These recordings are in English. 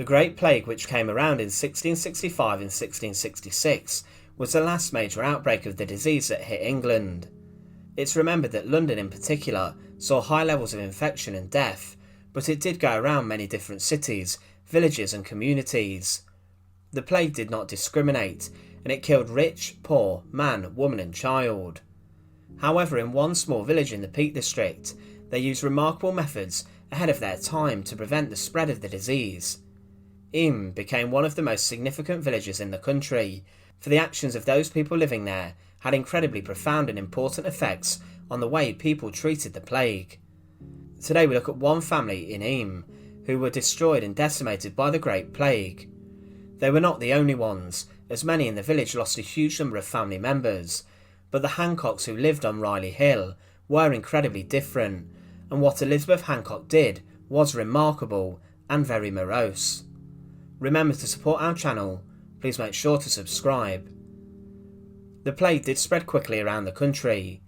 The Great Plague, which came around in 1665 and 1666, was the last major outbreak of the disease that hit England. It's remembered that London in particular saw high levels of infection and death, but it did go around many different cities, villages and communities. The plague did not discriminate, and it killed rich, poor, man, woman and child. However, in one small village in the Peak District, they used remarkable methods ahead of their time to prevent the spread of the disease. Eyam became one of the most significant villages in the country, for the actions of those people living there had incredibly profound and important effects on the way people treated the plague. Today we look at one family in Eyam who were destroyed and decimated by the Great Plague. They were not the only ones, as many in the village lost a huge number of family members, but the Hancocks who lived on Riley Hill were incredibly different, and what Elizabeth Hancock did was remarkable and very morose. Remember to support our channel, please make sure to subscribe. The plague did spread quickly around the country.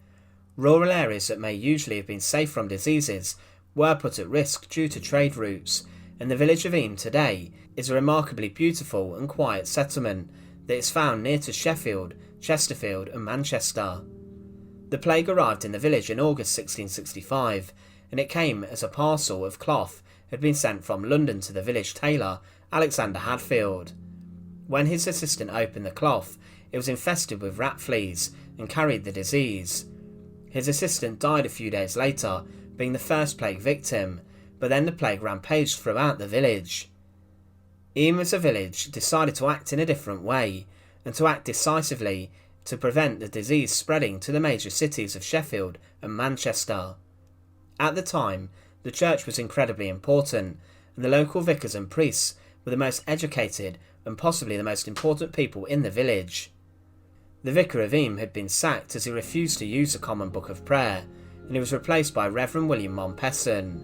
Rural areas that may usually have been safe from diseases were put at risk due to trade routes, and the village of Eyam today is a remarkably beautiful and quiet settlement that is found near to Sheffield, Chesterfield and Manchester. The plague arrived in the village in August 1665, and it came as a parcel of cloth had been sent from London to the village tailor, Alexander Hadfield. When his assistant opened the cloth, it was infested with rat fleas and carried the disease. His assistant died a few days later, being the first plague victim, but then the plague rampaged throughout the village. Eyam as a village decided to act in a different way, and to act decisively to prevent the disease spreading to the major cities of Sheffield and Manchester. At the time, the church was incredibly important, and the local vicars and priests were the most educated and possibly the most important people in the village. The vicar of Eyam had been sacked as he refused to use the common book of prayer, and he was replaced by Reverend William Mompesson.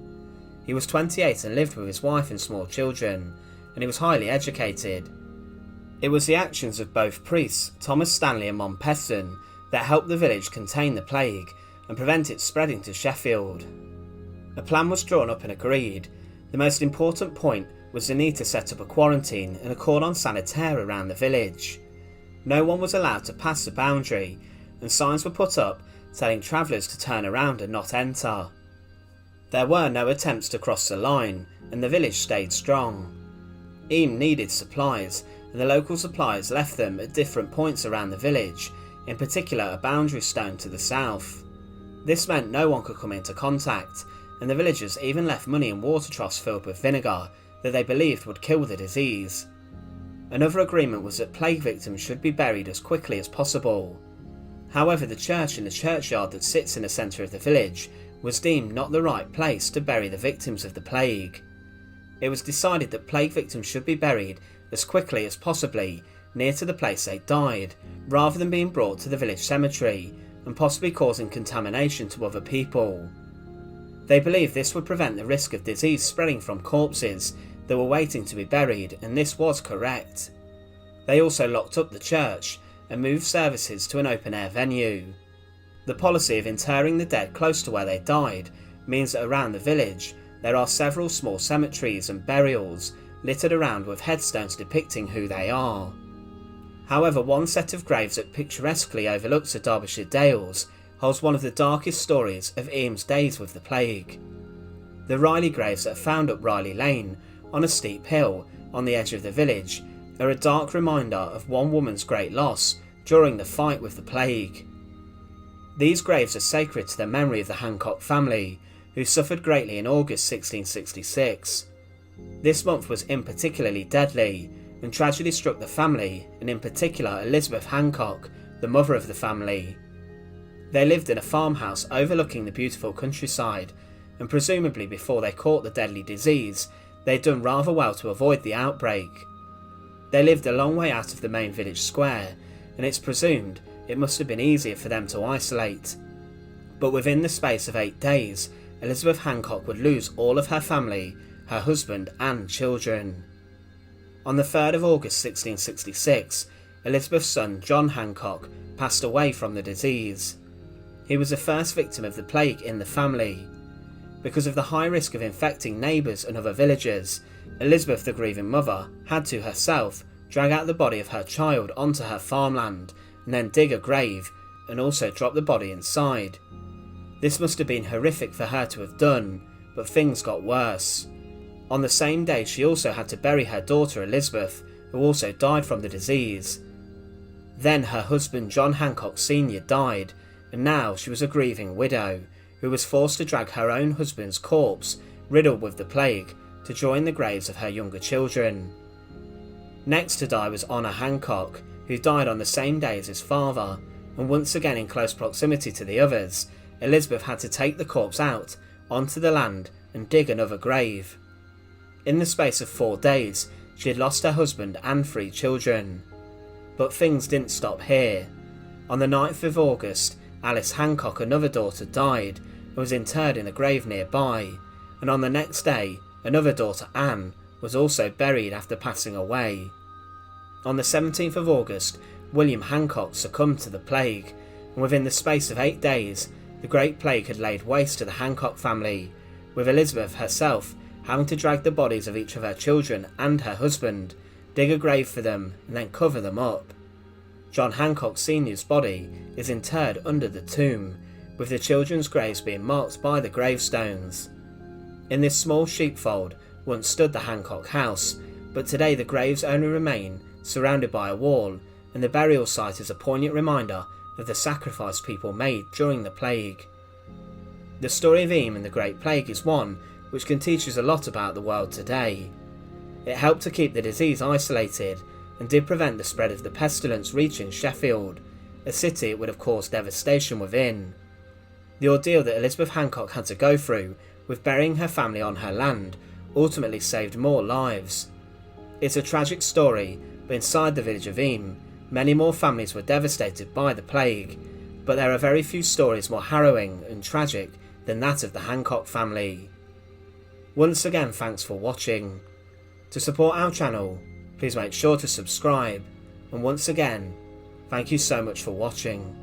He was 28 and lived with his wife and small children, and he was highly educated. It was the actions of both priests, Thomas Stanley and Mompesson, that helped the village contain the plague and prevent it spreading to Sheffield. A plan was drawn up and agreed. The most important point was the need to set up a quarantine and a cordon sanitaire around the village. No one was allowed to pass the boundary, and signs were put up telling travellers to turn around and not enter. There were no attempts to cross the line, and the village stayed strong. Eyam needed supplies, and the local suppliers left them at different points around the village, in particular a boundary stone to the south. This meant no one could come into contact, and the villagers even left money in water troughs filled with vinegar that they believed would kill the disease. Another agreement was that plague victims should be buried as quickly as possible. However, the church in the churchyard that sits in the centre of the village was deemed not the right place to bury the victims of the plague. It was decided that plague victims should be buried as quickly as possibly near to the place they died, rather than being brought to the village cemetery and possibly causing contamination to other people. They believed this would prevent the risk of disease spreading from corpses that were waiting to be buried, and this was correct. They also locked up the church and moved services to an open-air venue. The policy of interring the dead close to where they died means that around the village there are several small cemeteries and burials littered around with headstones depicting who they are. However, one set of graves that picturesquely overlooks the Derbyshire Dales holds one of the darkest stories of Eyam's days with the plague. The Riley graves that are found up Riley Lane, on a steep hill on the edge of the village, are a dark reminder of one woman's great loss during the fight with the plague. These graves are sacred to the memory of the Hancock family, who suffered greatly in August 1666. This month was in particularly deadly, and tragedy struck the family, and in particular Elizabeth Hancock, the mother of the family. They lived in a farmhouse overlooking the beautiful countryside, and presumably before they caught the deadly disease, they'd done rather well to avoid the outbreak. They lived a long way out of the main village square, and it's presumed it must have been easier for them to isolate. But within the space of 8 days, Elizabeth Hancock would lose all of her family, her husband and children. On the 3rd of August 1666, Elizabeth's son John Hancock passed away from the disease. He was the first victim of the plague in the family. Because of the high risk of infecting neighbours and other villagers, Elizabeth, the grieving mother, had to herself drag out the body of her child onto her farmland and then dig a grave and also drop the body inside. This must have been horrific for her to have done, but things got worse. On the same day, she also had to bury her daughter Elizabeth, who also died from the disease. Then her husband John Hancock Sr. died, and now she was a grieving widow, who was forced to drag her own husband's corpse, riddled with the plague, to join the graves of her younger children. Next to die was Honor Hancock, who died on the same day as his father, and once again in close proximity to the others, Elizabeth had to take the corpse out onto the land and dig another grave. In the space of 4 days, she had lost her husband and 3 children. But things didn't stop here. On the 9th of August, Alice Hancock, another daughter, died and was interred in a grave nearby, and on the next day, another daughter, Anne, was also buried after passing away. On the 17th of August, William Hancock succumbed to the plague, and within the space of 8 days, the Great Plague had laid waste to the Hancock family, with Elizabeth herself having to drag the bodies of each of her children and her husband, dig a grave for them, and then cover them up. John Hancock Sr.'s body is interred under the tomb, with the children's graves being marked by the gravestones. In this small sheepfold once stood the Hancock house, but today the graves only remain surrounded by a wall, and the burial site is a poignant reminder of the sacrifice people made during the plague. The story of Eyam and the Great Plague is one which can teach us a lot about the world today. It helped to keep the disease isolated and did prevent the spread of the pestilence reaching Sheffield, a city it would have caused devastation within. The ordeal that Elizabeth Hancock had to go through with burying her family on her land ultimately saved more lives. It's a tragic story, but inside the village of Eyam, many more families were devastated by the plague, but there are very few stories more harrowing and tragic than that of the Hancock family. Once again, thanks for watching. To support our channel, please make sure to subscribe, and once again, thank you so much for watching.